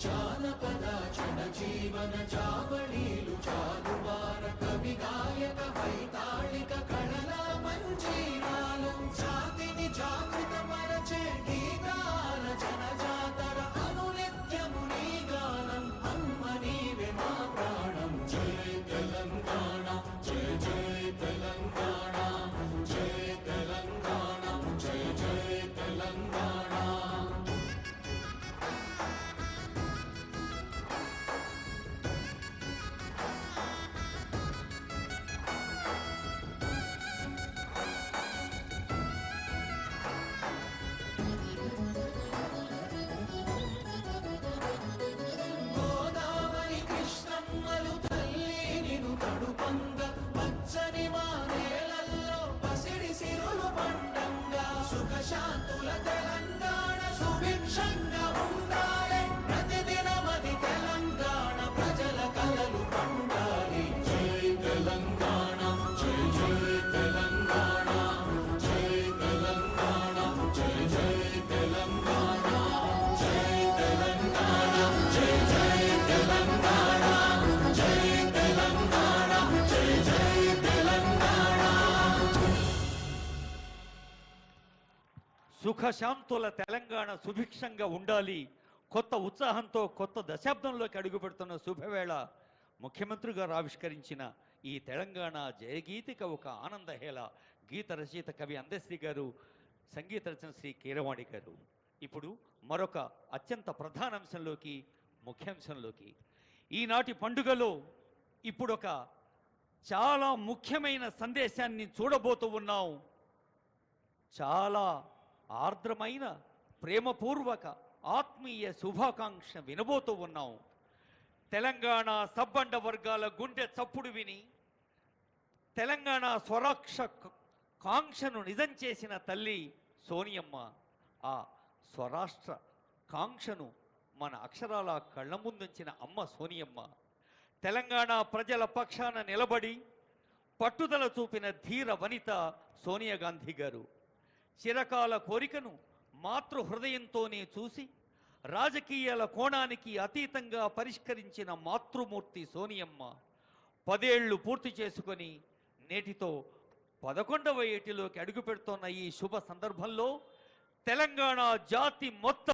జానపద జనజీవన జావళీలు జాలువార కవి గాయక వైతాళిక కళల మంజీరాలు జాతిని జాగృత పరచే గీతాల జనజాతర అనునిత్యము నీ గానం అమ్మ నీవే మా ప్రాణం జై తెలంగాణ జై జై తెలంగాణ జై తెలంగాణ జై జై తెలంగాణ శాంతుల తెలంగాణ సుభిక్షంగా ఉండాలి ప్రతిదినమది తెలంగాణ ప్రజల కలలు పండాలి జై తెలంగాణ జై జై తెలంగాణ జై తెలంగాణ జై జై తెలంగాణ జై తెలంగాణ జై జై తెలంగాణ జై తెలంగాణ జై జై తెలంగాణ సుఖశాంతుల తెలంగాణ సుభిక్షంగా ఉండాలి. కొత్త ఉత్సాహంతో కొత్త దశాబ్దంలోకి అడుగుపెడుతున్న శుభవేళ ముఖ్యమంత్రి గారు ఆవిష్కరించిన ఈ తెలంగాణ జయగీతిక ఒక ఆనందహేళ. గీత రచయిత కవి అందశ్రీ గారు, సంగీత రచన శ్రీ కీరవాణి గారు. ఇప్పుడు మరొక అత్యంత ప్రధాన అంశంలోకి, ముఖ్యాంశంలోకి, ఈనాటి పండుగలో ఇప్పుడు ఒక చాలా ముఖ్యమైన సందేశాన్ని చూడబోతూ ఉన్నాం. చాలా ఆర్ద్రమైన ప్రేమపూర్వక ఆత్మీయ శుభాకాంక్ష వినబోతూ ఉన్నాం. తెలంగాణ సబ్బండ వర్గాల గుండె చప్పుడు విని తెలంగాణ స్వరాక్ష కాంక్షను నిజం చేసిన తల్లి సోనియమ్మ. ఆ స్వరాష్ట్ర కాంక్షను మన అక్షరాల కళ్ళ ముందుంచిన అమ్మ సోనియమ్మ. తెలంగాణ ప్రజల పక్షాన నిలబడి పట్టుదల చూపిన ధీర వనిత సోనియా గాంధీ గారు. చిరకాల కోరికను మాతృ హృదయంతోనే చూసి రాజకీయాల కోణానికి అతీతంగా పరిష్కరించిన మాతృమూర్తి సోనియమ్మ 10 ఏళ్లు పూర్తి చేసుకొని నేటితో 11వ ఏటిలోకి అడుగుపెడుతోన్న ఈ శుభ సందర్భంలో తెలంగాణ జాతి మొత్తం